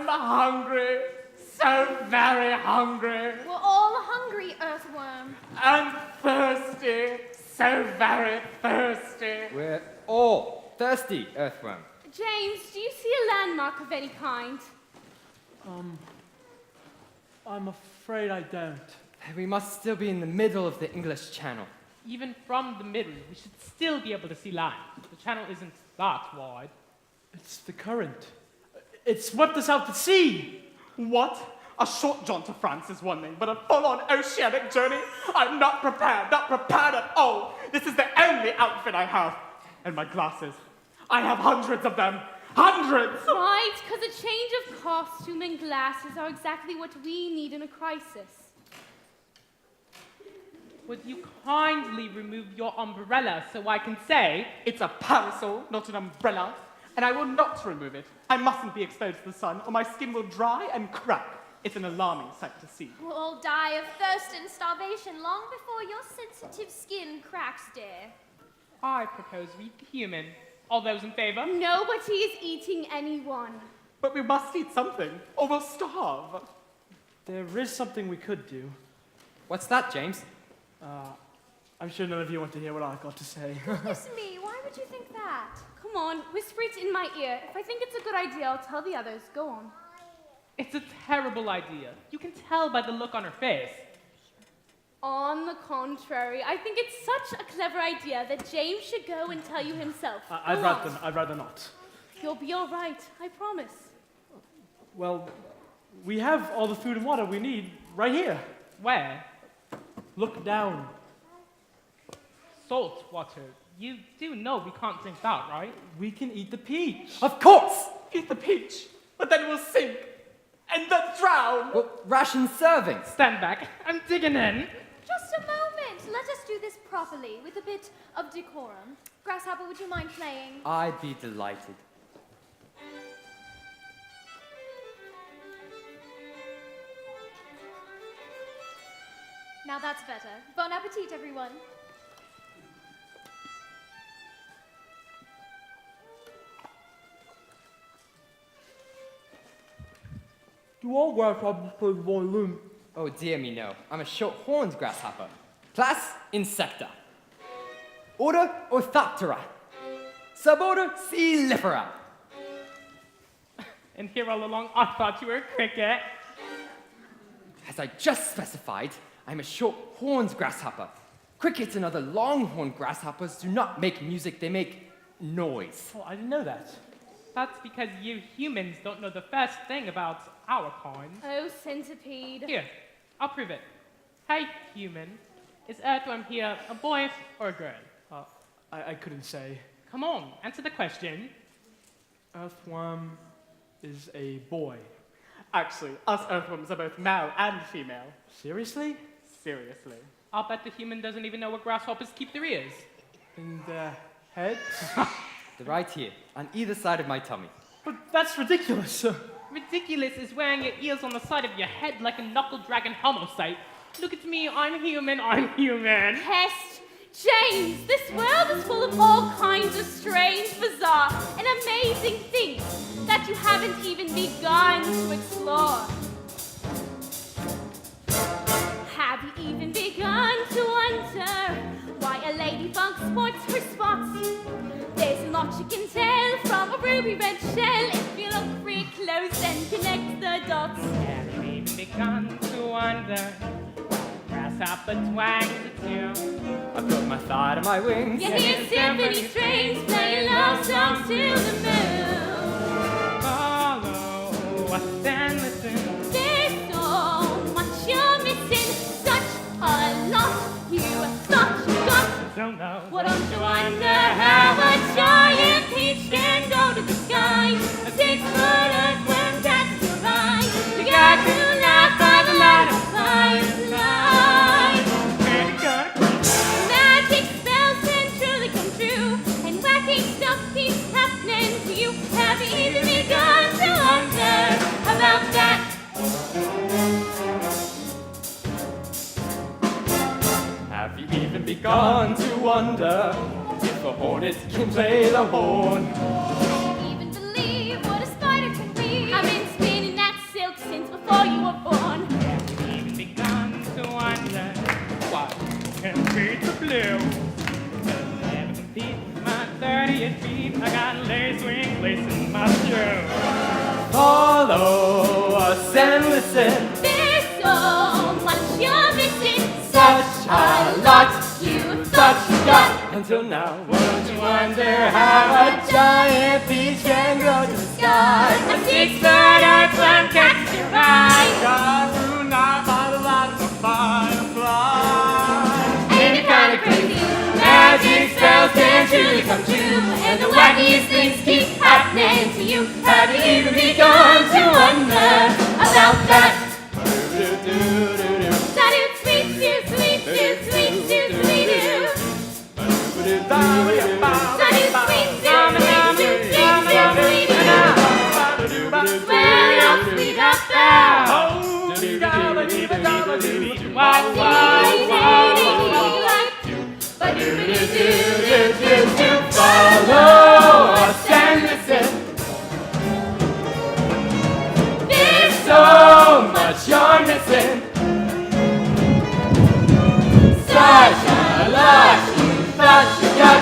I'm hungry. So very hungry. We're all hungry, Earthworm. And thirsty. So very thirsty. We're all thirsty, Earthworm. James, do you see a landmark of any kind? I'm afraid I don't. We must still be in the middle of the English Channel. Even from the middle, we should still be able to see land. The channel isn't that wide. It's the current. It swept us out to sea. What? A short jaunt to France is one thing, but a full-on oceanic journey? I'm not prepared at all. This is the only outfit I have. And my glasses. I have hundreds of them. Hundreds! Right, because a change of costume and glasses are exactly what we need in a crisis. Would you kindly remove your umbrella so I can say, It's a parasol, not an umbrella. And I will not remove it. I mustn't be exposed to the sun, or my skin will dry and crack. It's an alarming sight to see. We'll all die of thirst and starvation long before your sensitive skin cracks, dear. I propose we eat the human. All those in favor? Nobody is eating anyone. But we must eat something, or we'll starve. There is something we could do. What's that, James? I'm sure none of you want to hear what I've got to say. Goodness me, why would you think that? Come on, whisper it in my ear. If I think it's a good idea, I'll tell the others. Go on. It's a terrible idea. You can tell by the look on her face. On the contrary, I think it's such a clever idea that James should go and tell you himself. I'd Go on. rather not. You'll be all right, I promise. Well, we have all the food and water we need right here. Where? Look down. Salt water. You do know we can't drink that, right? We can eat the peach. Of course! Eat the peach, but then we'll sink, and then drown. Well, ration servings. Stand back. I'm digging in. Just a moment. Let us do this properly, with a bit of decorum. Grasshopper, would you mind playing? I'd be delighted. Now that's better. Bon appetit, everyone. Do all grasshoppers play the violin? Oh dear me no. I'm a short-horned grasshopper. Class Insecta. Order Orthoptera. Suborder Coelifera. And here all along, I thought you were a cricket. As I just specified, I'm a short-horned grasshopper. Crickets and other long-horned grasshoppers do not make music, they make noise. Oh, I didn't know that. That's because you humans don't know the first thing about our kind. Oh, centipede. Here, I'll prove it. Hey, human. Is Earthworm here a boy or a girl? I couldn't say. Come on, answer the question. Earthworm is a boy. Actually, us earthworms are both male and female. Seriously? Seriously. I'll bet the human doesn't even know where grasshoppers keep their ears. In their heads? They're right here, on either side of my tummy. But that's ridiculous. Ridiculous is wearing your ears on the side of your head like a knuckle-dragon homocyte. Look at me, I'm human, I'm human. Pest. James, this world is full of all kinds of strange, bizarre, and amazing things that you haven't even begun to explore. Have you even begun to wonder why a ladybug sports her spots? There's a lot you can tell from a ruby red shell if you look real close and connect the dots. Have you even begun to wonder why grasshopper twangs a tune? I've got my thigh to my wings. You hear symphony strings playing love songs to the moon. Follow us and listen. There's so much you're missing, such a lot you thought you got. Don't know. What don't you wonder how a giant peach can go to the sky? A 6-foot earthworm that's survive. You got to laugh by the light of firelight. Magic spells can truly come true, and wacky stuff keeps happening to you. Have you even begun to wonder about that? Have you even begun to wonder if a hornet can play the horn? Even believe what a spider can be. I've been spinning missing. There's so much you're missing. Such a lot. You Such a lot. Until now, won't you wonder how a giant peach can grow to the sky? a 6-foot earthworm catch your eye. God, through night by the light of a firefly. Ain't it kinda crazy? Magic spells can truly come true, and the wackiest things keep happening to you. Have you even begun to wonder about that? Da-doo, sweet, doo, sweet, doo, sweet, doo, sweet, doo. Da-doo, sweet, doo, sweet, doo, sweet, doo, sweet, doo. Well, you'll see that there. Wow, Follow us and listen. There's So much you're missing. Such a lot you thought you got.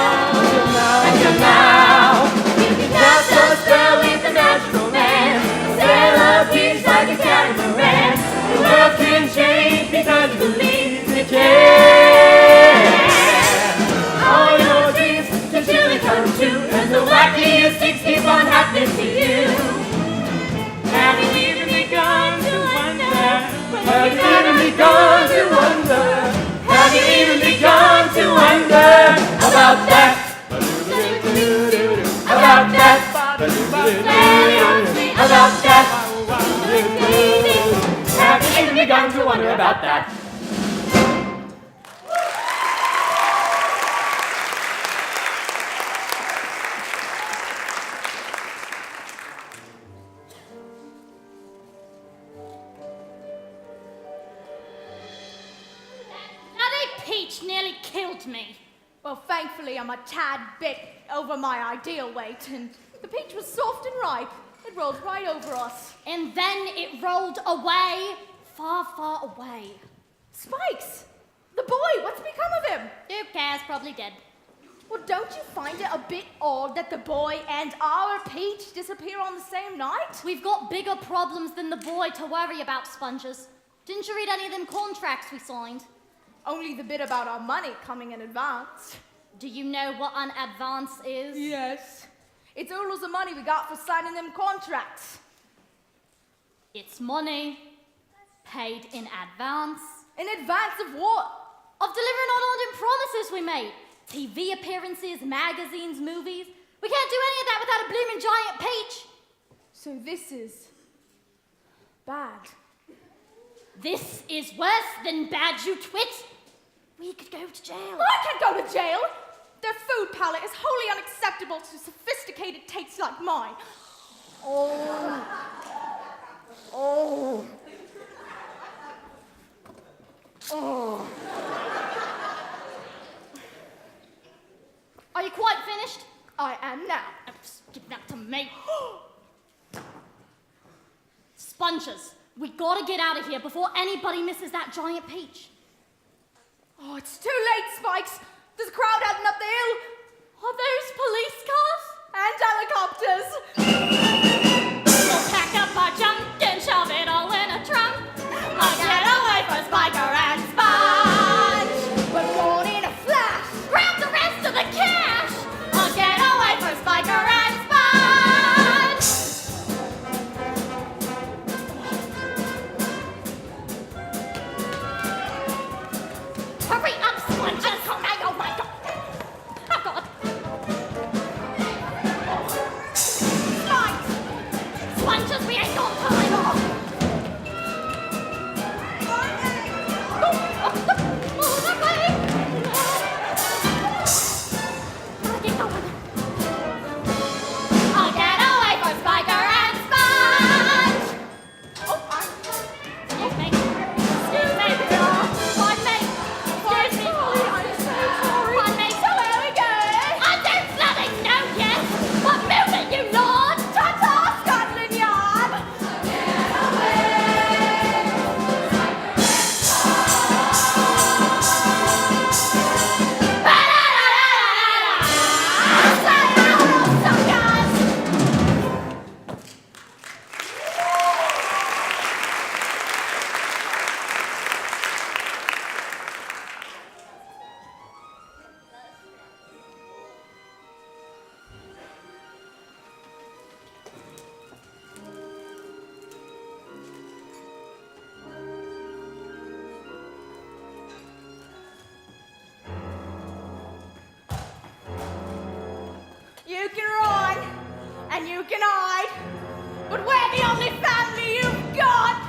Until now, you can cast a spell with the magical man. Sail a beach like a catamaran. The world can change because you believe it can. All your dreams can surely come true, and the wackiest things keep on happening to you. Have you even begun to wonder? Have you even begun to wonder? Have you even begun to wonder about that? About that? About that? Have you even begun to wonder about that? Bloody peach nearly killed me. Well, thankfully, I'm a tad bit over my ideal weight, and the peach was soft and ripe. It rolled right over us. And then it rolled away, far, far away. Spikes! The boy, what's become of him? Who cares? Probably dead. Well, don't you find it a bit odd that the boy and our peach disappear on the same night? We've got bigger problems than the boy to worry about, Sponges. Didn't you read any of them contracts we signed? Only the bit about our money coming in advance. Do you know what an advance is? Yes. It's all the money we got for signing them contracts. It's money paid in advance In advance of what? of delivering on all the promises we made. TV appearances, magazines, movies. We can't do any of that without a blooming giant peach. So this is bad. This is worse than bad, you twit. We could go to jail. I can't go to jail. Their food palette is wholly unacceptable to sophisticated tastes like mine. Oh. Oh. Oh. Are you quite finished? I am now. Give that to me. Sponges, we gotta get out of here before anybody misses that giant peach. Oh, it's too late, Spikes. There's a crowd heading up the hill. Are those police cars? And helicopters. We'll pack up our junk and shove it all in a trunk. I'll get away for Spiker and Sponge. We're going in a flash. Grab the rest of the cash. I'll get away for Spiker and Sponge. Hurry up, Sponges. Oh my God. Oh God. Spikes. Sponges, we ain't got time. Oh, that way. Get going. I'll get away for Spiker and Sponge. Oh, Excuse me. Excuse me. Pardon me. Excuse me. I'm so sorry. Pardon me. So where are we going? I don't bloody know yet. But move it, you lord. Ta-ta, Scotland Yard. chicken-eyed, but we're the only family you've got.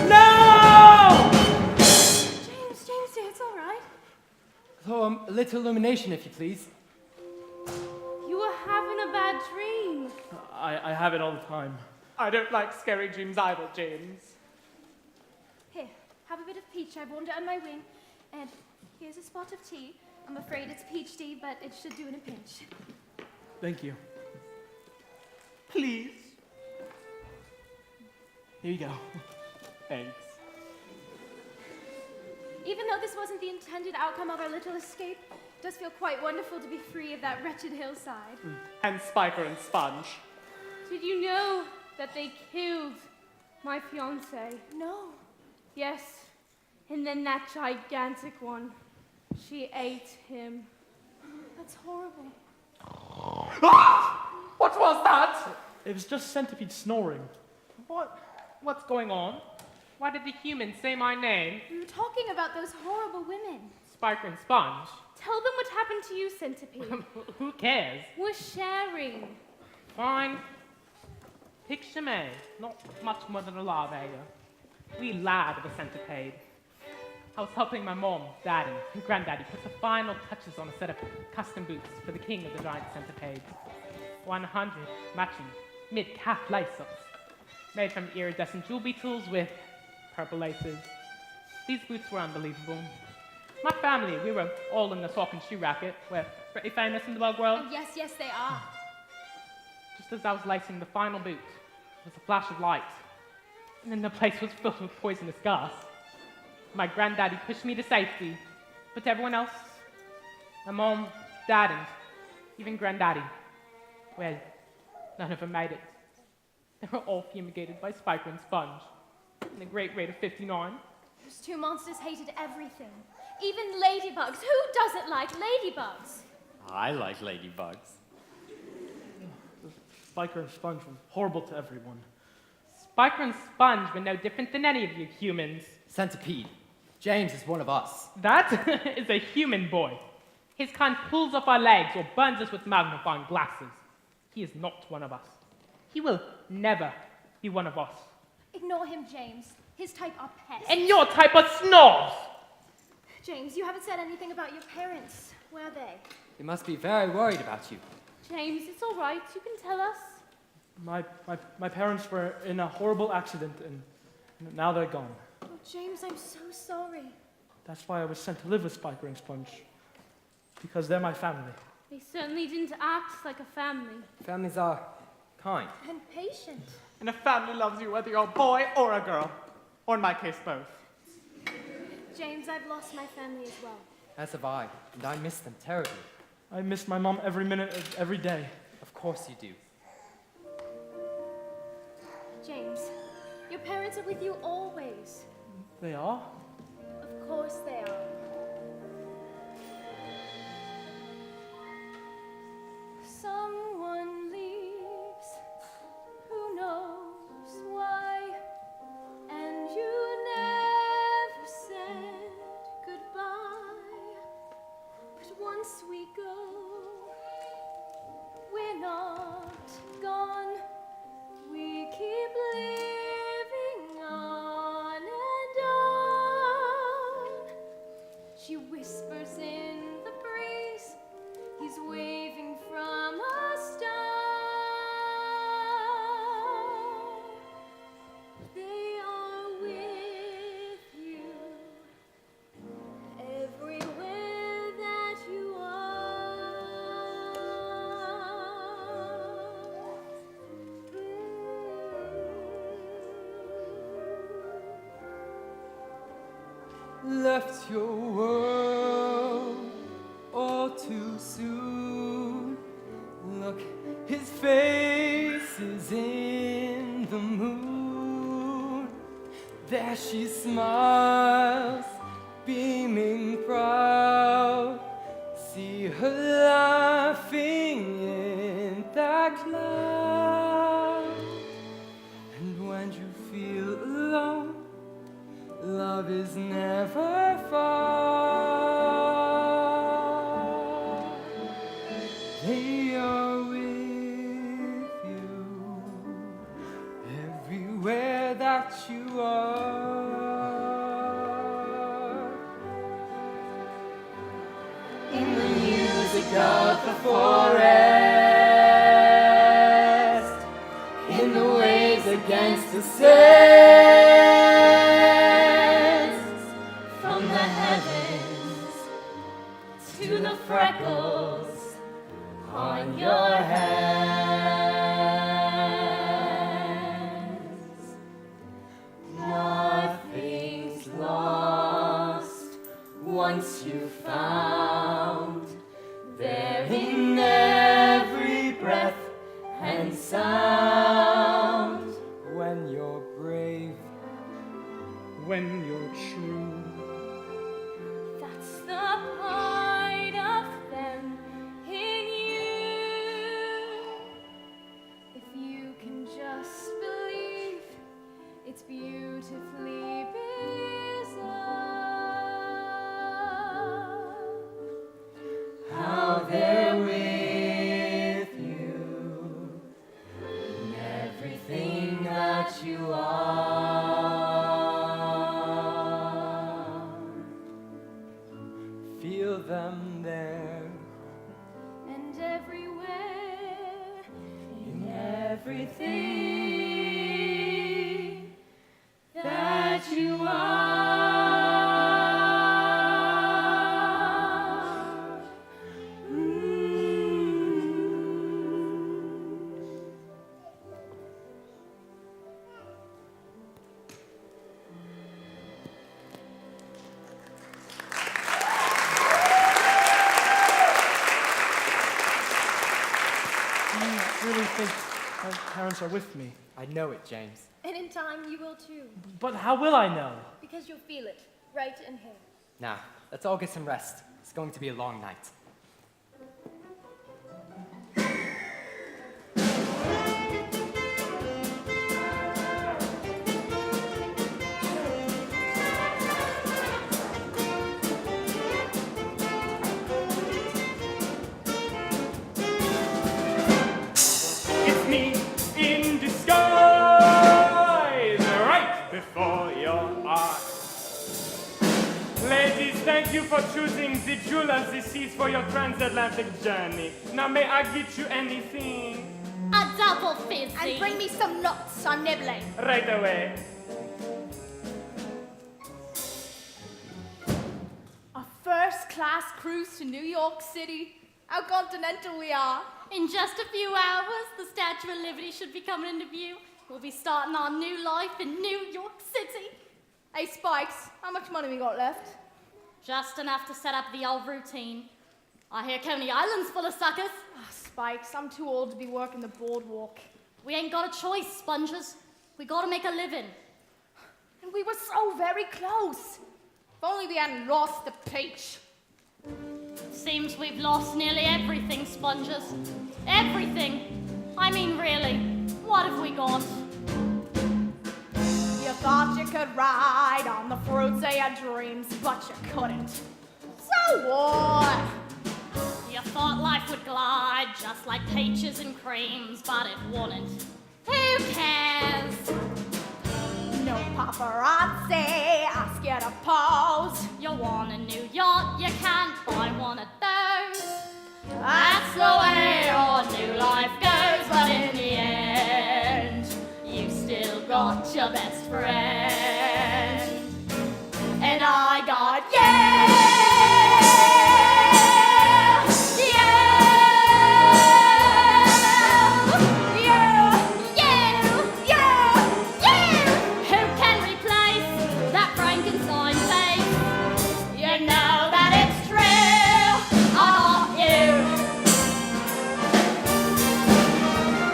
No! James, dear, it's all right. So, a little illumination, if you please. You were having a bad dream. I have it all the time. I don't like scary dreams either, James. Here, have a bit of peach I've warmed on my wing. And here's a spot of tea. I'm afraid it's peach tea, but it should do in a pinch. Thank you. Please. Here you go. Thanks. Even though this wasn't the intended outcome of our little escape, it does feel quite wonderful to be free of that wretched hillside. And Spiker and Sponge. Did you know that they killed my fiance? No. Yes. And then that gigantic one, she ate him. That's horrible. What was that? It was just Centipede snoring. What's going on? Why did the humans say my name? We were talking about those horrible women. Spiker and Sponge? Tell them what happened to you, Centipede. Who cares? We're sharing. Fine. Picture me, not much more than a lavator. We lied to the centipede. I was helping my mom, daddy, and granddaddy put the final touches on a set of custom boots for the king of the giant centipede. 100 matching mid-calf lace-ups, made from iridescent jewel beetles with purple laces. These boots were unbelievable. My family, we were all in the sock and shoe racket. We're pretty famous in the bug world. Oh, yes, they are. Just as I was lacing the final boot, there was a flash of light, and then the place was filled with poisonous gas. My granddaddy pushed me to safety, but everyone else, my mom, dad, and even granddaddy, well, none of them made it. They were all fumigated by Spiker and Sponge, at a great rate of 59. Those two monsters hated everything. Even ladybugs. Who doesn't like ladybugs? I like ladybugs. Spiker and Sponge were horrible to everyone. Spiker and Sponge were no different than any of you humans. Centipede. James is one of us. That is a human boy. His kind pulls off our legs or burns us with magnifying glasses. He is not one of us. He will never be one of us. Ignore him, James. His type are pests. And your type of snobs! James, you haven't said anything about your parents. Where are they? They must be very worried about you. James, it's all right. You can tell us. My parents were in a horrible accident, and now they're gone. Oh, James, I'm so sorry. That's why I was sent to live with Spiker and Sponge. Because they're my family. They certainly didn't act like a family. Families are kind. And patient. And a family loves you whether you're a boy or a girl. Or in my case, both. James, I've lost my family as well. As have I, and I miss them terribly. I miss my mom every minute of every day. Of course you do. James, your parents are with you always. They are? Of course they are. Someone leaves, who knows why, and you never said goodbye. But once we go, we're not gone. We keep living on and on. She whispers in the breeze, he's waving from a star. They are with you everywhere that you are. Left your world all too soon. Look, his face is in the moon. There she smiles, beaming proud. See her laughing in the cloud. And when you feel alone, love love is never far. They are with you everywhere that you are. In the music of the forest, in the waves against the sands, from the heavens to the freckles on your hands. Nothing's lost once you found there in every breath and sound. When you're brave, When you're true, That's the pride of them in you. If you can just believe, it's beautifully bizarre. how they're with you in everything that you are. Feel them there And everywhere, in everything that you are. I really think my parents are with me. I know it, James. And in time, you will too. But how will I know? Because you'll feel it, right in here. Now, let's all get some rest. It's going to be a long night. It's me in disguise, right before your eyes. Ladies, thank you for choosing the jewelers this is for your transatlantic journey. Now may I get you anything? a double fizzy. And bring me some nuts, I'm nibbling. Right away. A first-class cruise to New York City. How continental we are. In just a few hours, the Statue of Liberty should be coming into view. We'll be starting our new life in New York City. Hey, Spikes, how much money we got left? Just enough to set up the old routine. I hear Coney Island's full of suckers. Ah, Spikes, I'm too old to be working the boardwalk. We ain't got a choice, sponges. We gotta make a living. And we were so very close. If only we hadn't lost the peach. Seems we've lost nearly everything, sponges. Everything. I mean, really, what have we got? You thought you could ride on the fruits of your dreams, but you couldn't. So what? You thought life would glide just like peaches and creams, but it wouldn't. Who cares? No paparazzi ask you to pose. You want a new yacht, you can't buy one of those. That's the way your new life goes, but in the end, you still got your best friend. And I got Who can replace that Frankenstein face? You know that it's true. I got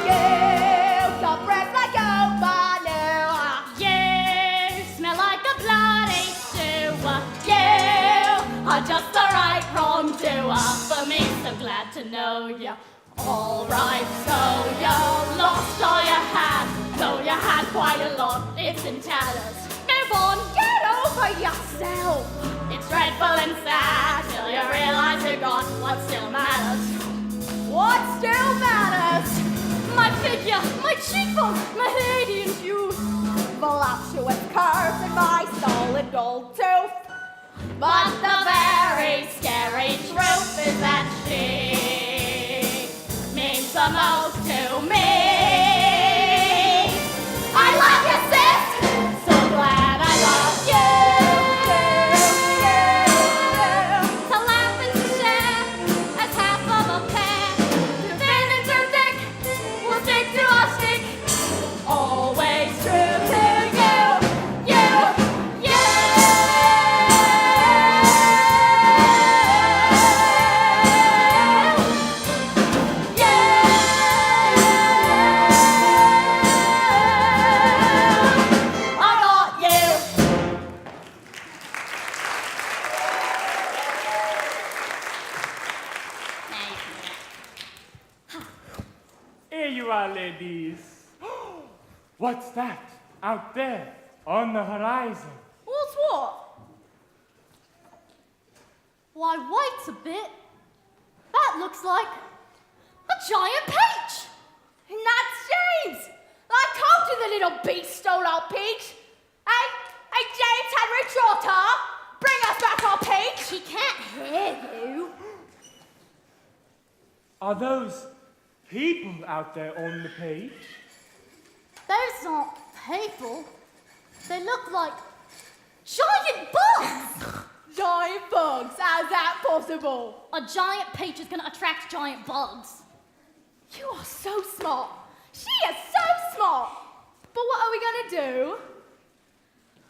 you. got breath like a banana. You smell like a bloody sewer. You are just the right wrongdoer for me. So glad to know you. All right, so you lost all you had, though you had quite a lot. It's in tatters. Move on, Get over for yourself. It's dreadful and sad till you realize you got what still matters. What still matters? My figure, my cheekbones, my radiant youth, voluptuous curves and my solid gold tooth. But the very scary truth is that she means the most to me. I love you, sis. So glad I love you. To laugh and to share as half of a pair. To thin and to thick, we'll stick to our stick. Always true to you, you, you. I got you. Here you are, ladies. What's that out there on the horizon? What's what? Why, wait a bit. That looks like a giant peach. And that's James. I told you the little beast stole our peach. Hey, James Henry Trotter, bring us back our peach. He can't hear you. Are those people out there on the page? Those aren't people. They look like giant bugs. Giant bugs? How's that possible? A giant peach is going to attract giant bugs. You are so smart. She is so smart. But what are we going to do?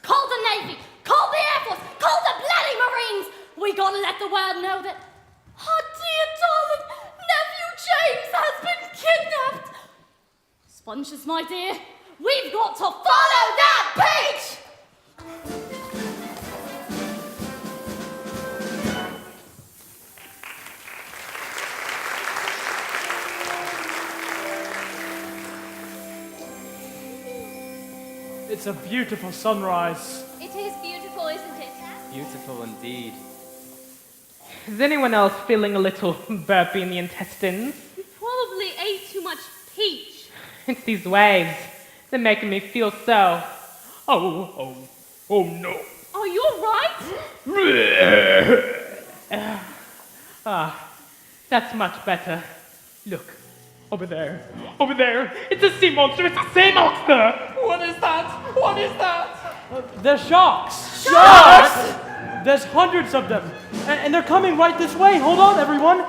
Call the Navy. Call the Air Force. Call the bloody Marines. We got to let the world know that our dear darling nephew James has been kidnapped. Sponges, my dear, we've got to follow that peach! It's a beautiful sunrise. It is beautiful, isn't it? Beautiful indeed. Is anyone else feeling a little burpy in the intestines? Probably ate too much peach. It's these waves. They're making me feel so. Oh no. Are you alright? That's much better. Look, over there. Over there. It's a sea monster. It's a sea monster. What is that? What is that? They're sharks. Sharks? There's hundreds of them. And they're coming right this way. Hold on, everyone.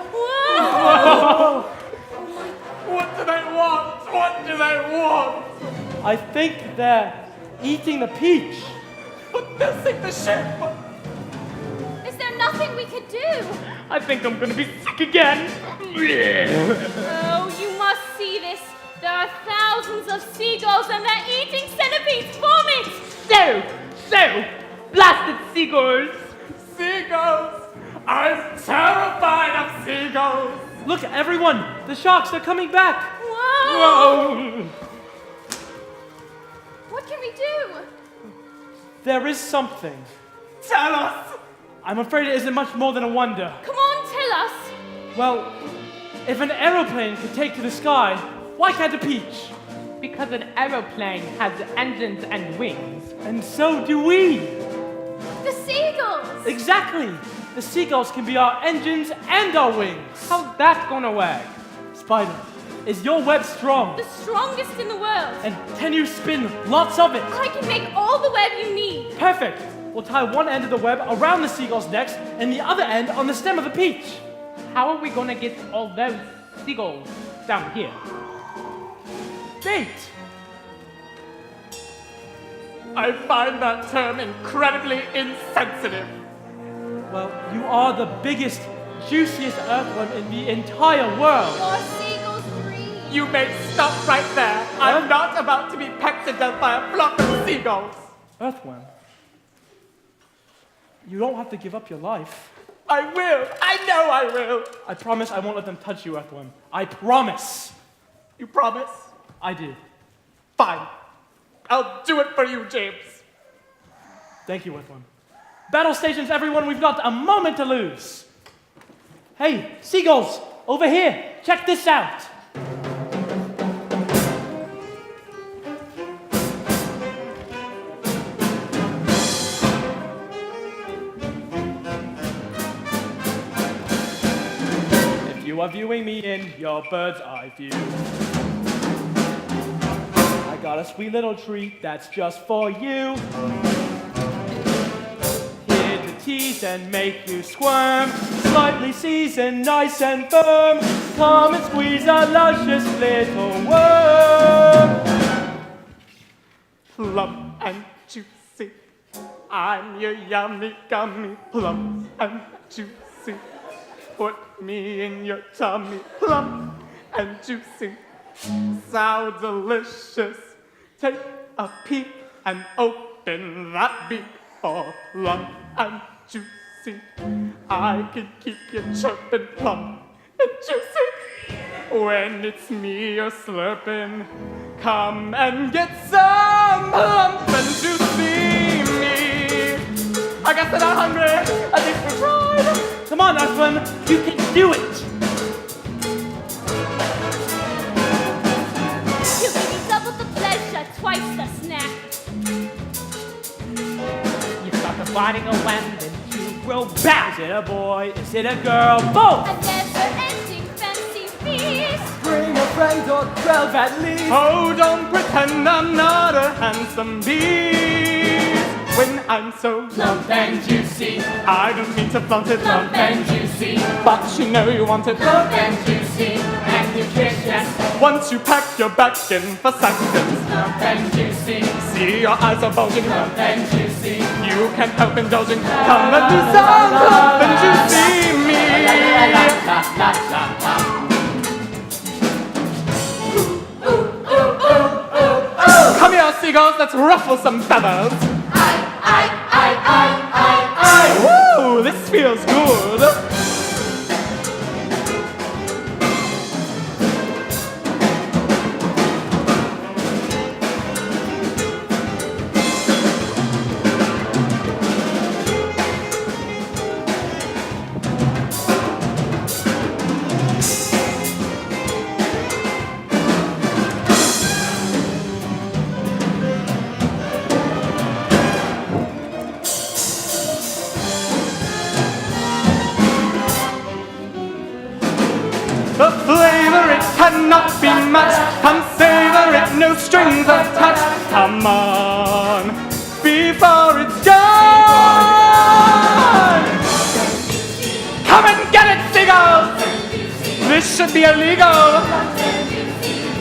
What do they want? What do they want? I think they're eating the peach. But they'll sink the ship. Is there nothing we could do? I think I'm gonna be sick again. Oh, you must see this. There are thousands of seagulls and they're eating centipedes. Vomit! So, blasted seagulls. Seagulls. I'm terrified of seagulls. Look, everyone. The sharks, they're coming back. Whoa! What can we do? There is something. Tell us. I'm afraid it isn't much more than a wonder. Come on, tell us. Well, if an aeroplane could take to the sky, why can't a peach? Because an aeroplane has engines and wings. And so do we. The seagulls. Exactly. The seagulls can be our engines and our wings. How's that gonna work? Spider, is your web strong? The strongest in the world. And can you spin lots of it? I can make all the web you need. Perfect. We'll tie one end of the web around the seagull's necks and the other end on the stem of the peach. How are we gonna get all those seagulls down here? Bait. I find that term incredibly insensitive. Well, you are the biggest, juiciest earthworm in the entire world. Your seagulls breathe. You may stop right there. I'm not about to be pecked to death by a flock of seagulls. Earthworm? You don't have to give up your life. I will. I know I will. I promise I won't let them touch you, Earthworm. I promise. You promise? I do. Fine. I'll do it for you, James. Thank you, Whitlam. Battle stations, everyone, we've got a moment to lose. Hey, seagulls, over here, check this out. If you are viewing me in your bird's eye view, I got a sweet little treat that's just for you. Here to tease and make you squirm, slightly seasoned, nice and firm. Come and squeeze a luscious little worm. Plump and juicy, I'm your yummy gummy. Plump and juicy, put me in your tummy. Plump and juicy, so delicious. Take a peek and open that beak. Oh, plump and juicy, I can keep you chirping. Plump and juicy, when it's me you're slurping. Come and get some plump and juicy me. I guess they're not hungry, at least we tried. Come on, Aslan, you can do it. You give me double the pleasure, twice the snack. You start dividing a lamb into will bounce. Is it a boy? Is it a girl? Both! A never-ending fancy feast. Bring a friend or 12 at least. Oh, don't pretend I'm not a handsome beast. When I'm so Plump and juicy, I don't mean to flaunt it. plump and juicy, But you know you want it. plump and juicy, and nutritious. Once you pack your back in for seconds, Plump and juicy, see your eyes are bulging. plump and juicy. You can't help indulging. Come let me sound plump and juicy me. La la la la. Come here, seagulls, let's ruffle some feathers. Woo, this feels good. The flavor, it cannot be matched. Come savor it, no strings attached. Come on, before it's gone. Come and get it, seagulls. This should be illegal.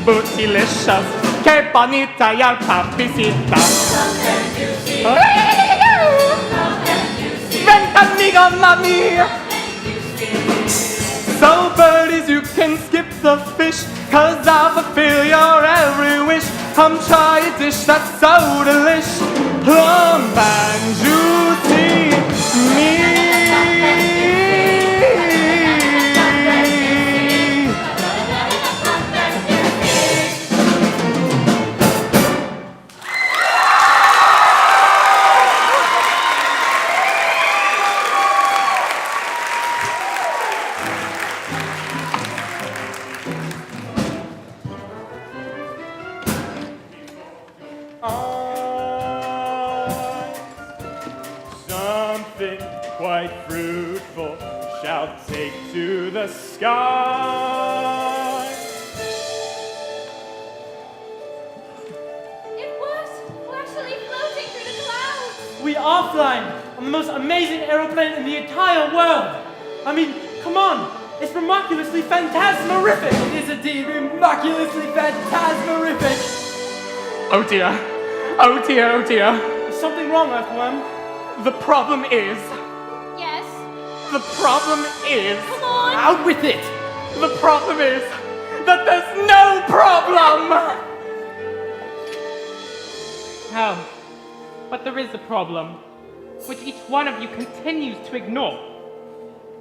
Bootylicious, que bonita your papicita. Ven conmigo, mami. So birdies, you can skip the fish, 'cause I'll fulfill your every wish. Come try a dish that's so delish, plump and juicy me. Something quite fruitful shall take to the sky. It works. We're actually floating through the clouds. We are flying on the most amazing aeroplane in the entire world. I mean, come on, it's remarkulously phantasmarific. It is indeed remarkulously phantasmarific. Oh dear, oh dear, oh dear. Is something wrong, Earthworm? The problem is, Yes. the problem is, Come on. Out with it! the problem is that there's no problem. Oh, but there is a problem, which each one of you continues to ignore.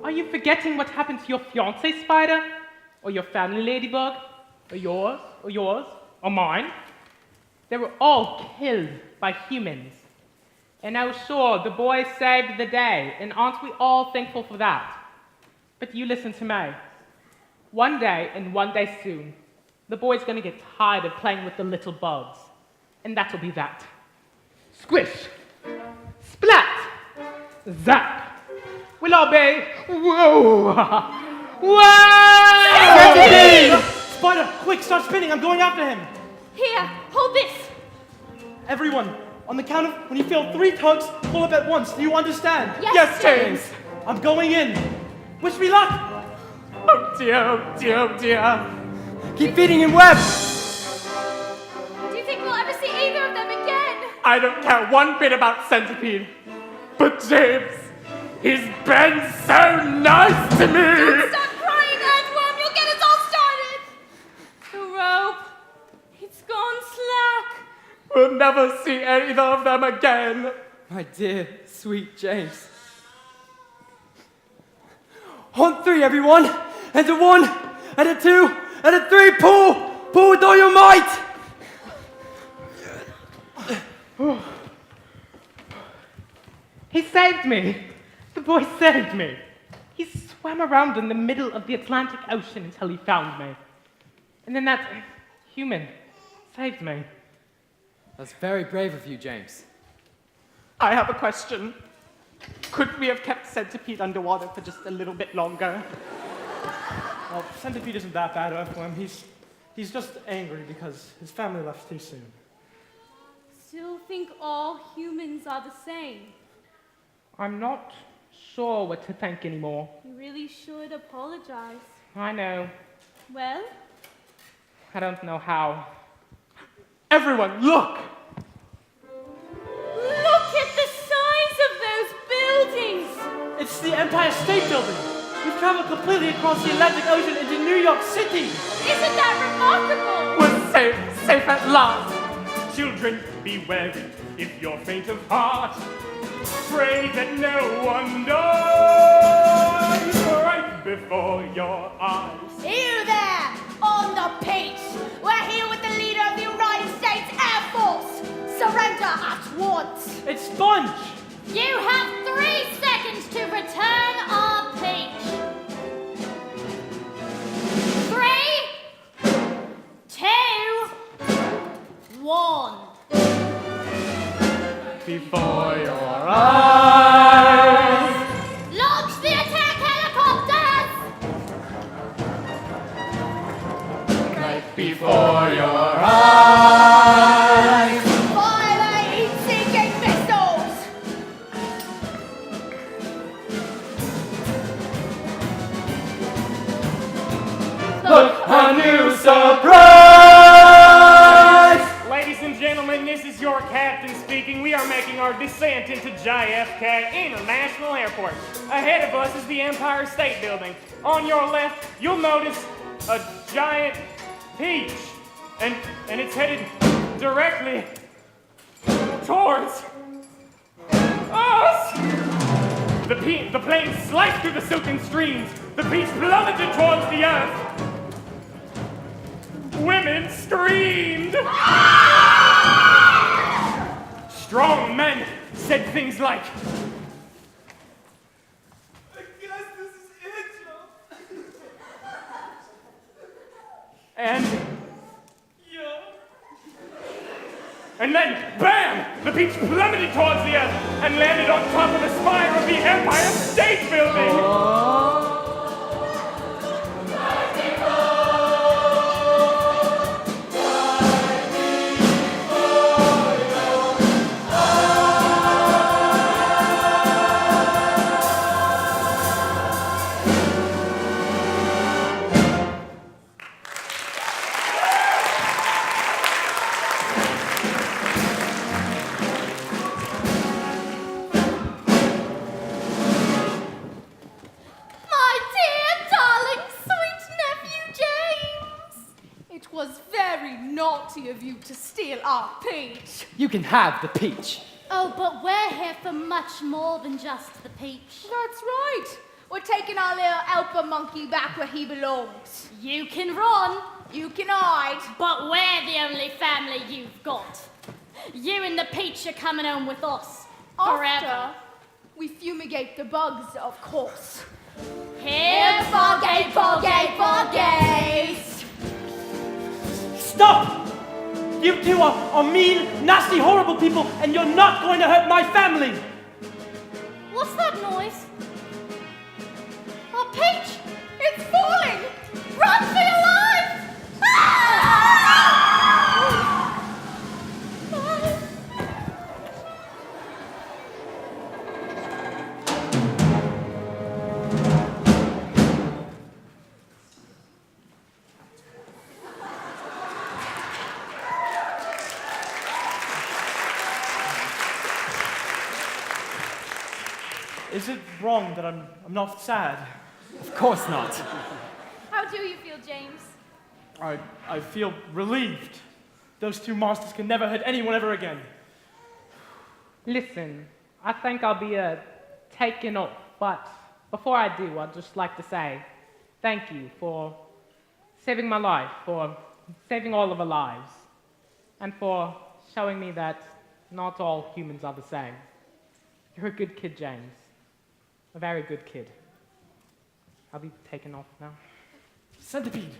Are you forgetting what happened to your fiancé, Spider? Or your family, Ladybug? Or yours? Or yours? Or mine? They were all killed by humans. And oh, sure, the boys saved the day, and aren't we all thankful for that? But you listen to me. One day, and one day soon, the boy's gonna get tired of playing with the little bugs. And that'll be that. Squish! Splat! Zap! We'll all be... Whoa! Whoa! Spider, quick, start spinning. I'm going after him. Here, hold this. Everyone, on the count of when you feel 3 tugs, pull up at once. Do you understand? Yes, James. I'm going in. Wish me luck. Oh dear, oh dear, oh dear. Keep feeding him web. Do you think we'll ever see either of them again? I don't care one bit about Centipede. But James, he's been so nice to me. Stop crying, Earthworm. You'll get us all started. The rope. It's gone slack. We'll never see either of them again. My dear, sweet James. On 3, everyone. And a 1, and a 2, and a 3. Pull! Pull with all your might! He saved me. The boy saved me. He swam around in the middle of the Atlantic Ocean until he found me. And then that human saved me. That's very brave of you, James. I have a question. Could we have kept Centipede underwater for just a little bit longer? Well, Centipede isn't that bad, Earthworm. He's just angry because his family left too soon. Still think all humans are the same. I'm not sure what to think anymore. You really should apologize. I know. Well, I don't know how. Everyone, look! look at the size of those buildings. It's the Empire State Building. We've traveled completely across the Atlantic Ocean into New York City. Isn't that remarkable? We're safe at last. Children, be wary if you're faint of heart. Pray that no one dies right before your eyes. You there, on the peach. We're here with the leader of the United States Air Force. Surrender at once. It's Sponge. You have 3 seconds to return our peach. 3, 2, 1. Before your eyes. Launch the attack helicopters! Right before your eyes. Fire the heat-seeking missiles. Look, a new surprise! Ladies and gentlemen, this is your captain speaking. We are making our descent into JFK International Airport. Ahead of us is the Empire State Building. On your left, you'll notice a giant peach. And it's headed directly towards us. The plane sliced through the silken streams. The peach plummeted towards the earth. Women screamed. Strong men said things like, I guess this is it, and then, bam! The peach plummeted towards the earth and landed on top of the spire of the Empire State Building. My dear, darling, sweet nephew James. It was very naughty of you to steal our peach. You can have the peach. Oh, but we're here for much more than just the peach. That's right. We're taking our little Elpa monkey back where he belongs. You can run, You can hide. but we're the only family you've got. You and the peach are coming home with us. After we fumigate the bugs, of course. Here, bogey, bogey, bogey. Stop! You two are mean, nasty, horrible people, and you're not going to hurt my family! What's that noise? Oh, Peach! It's falling! Run for your life! Ah! Is it wrong that I'm not sad? Of course not. How do you feel, James? I feel relieved. Those two monsters can never hurt anyone ever again. Listen, I think I'll be taking off, but before I do, I'd just like to say thank you for saving my life, for saving all of our lives, and for showing me that not all humans are the same. You're a good kid, James. A very good kid. I'll be taking off now. Centipede!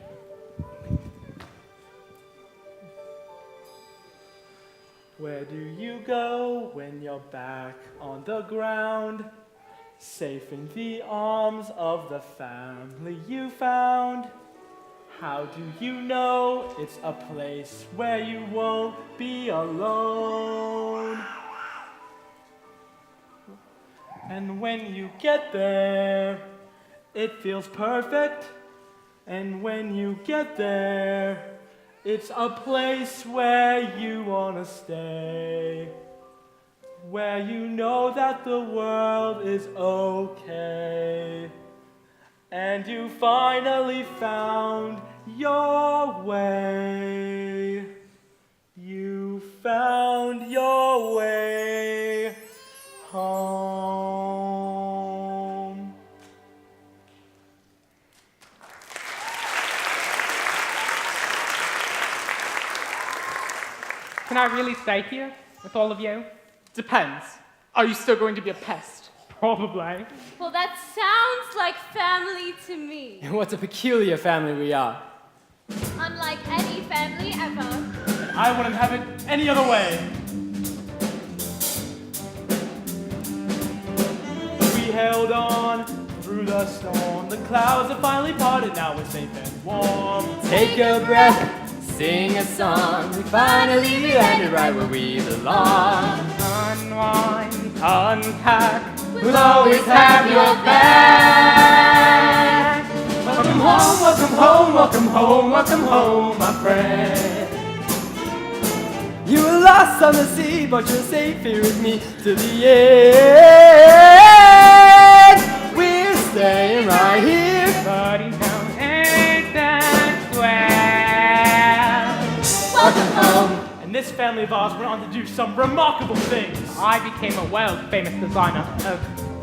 Where do you go when you're back on the ground? Safe in the arms of the family you found. How do you know it's a place where you won't be alone? And when you get there, it feels perfect. And when you get there, it's a place where you wanna stay. Where you know that the world is okay. And you finally found your way. You found your way home. Can I really stay here with all of you? Depends. Are you still going to be a pest? Probably. Well, that sounds like family to me. What a peculiar family we are. Unlike any family ever. I wouldn't have it any other way. We held on through the storm. The clouds have finally parted. Now we're safe and warm. Take a breath, sing a song. We finally landed right where we belong. Unwind, unpack. We'll always have your back. Welcome home, welcome home, welcome home, welcome home, my friend. You were lost on the sea, but you're safe here with me to the end. We're staying right here. Buddy, down ain't that swell. Welcome home. And this family of ours went on to do some remarkable things. I became a world-famous designer of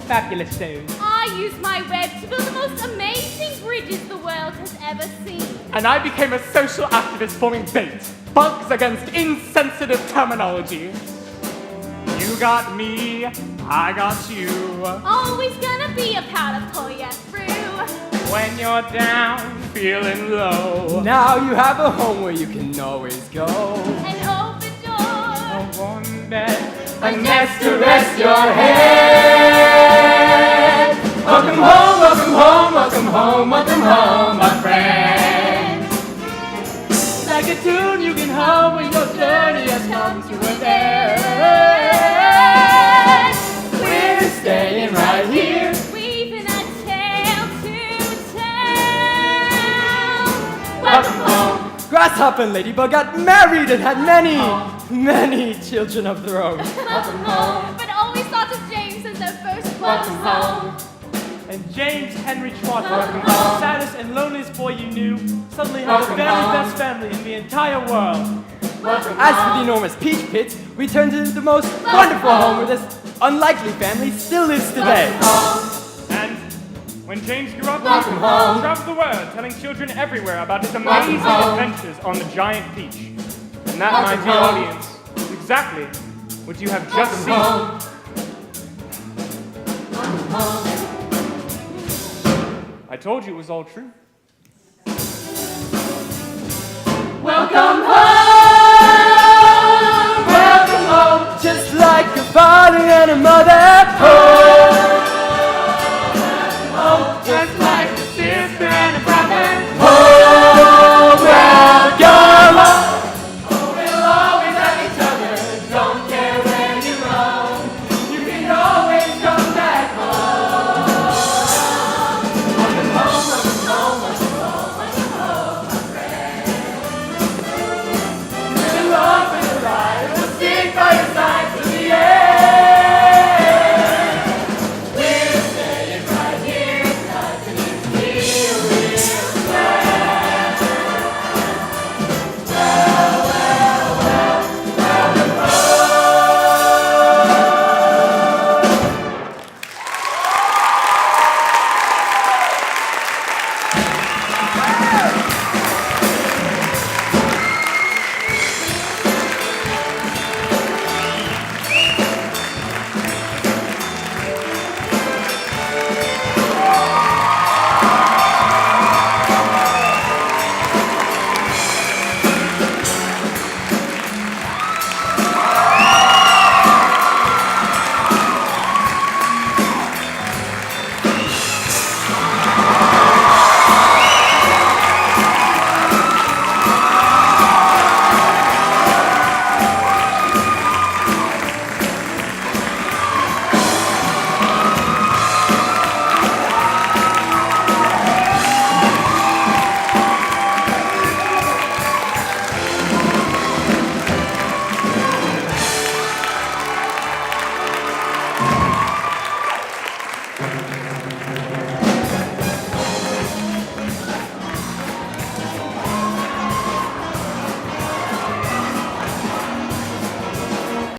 fabulous shoes. I use my web to build the most amazing bridges the world has ever seen. And I became a social activist forming BAIT, Bugs Against Insensitive Terminology. You got me, I got you. Always gonna be a power to pull you through. When you're down, Feeling low. Now you have a home where you can always go. An open door. a one bed. A nest to rest your head. Welcome home, welcome home, welcome home, welcome home, my friend. Like a tune you can hum when your journey has come to an end. We're staying right here. Weaving a tale to tell. Welcome home. Grasshopper and Ladybug got married and had many, many children of their own. Welcome home. But always thought of James as their first Welcome home. And James Henry Schwartz, Welcome the home. saddest and loneliest boy you knew, suddenly had the Welcome very home. best family in the entire world. As for the enormous peach pit, we turned to the most wonderful home where this unlikely family still lives today. And when James grew up, Welcome he home. traveled the world telling children everywhere about his amazing home. adventures on the giant peach. And that, my Welcome dear home. audience, is exactly what you have just Welcome seen. home. I told you it was all true. Welcome home, just like a father and a mother.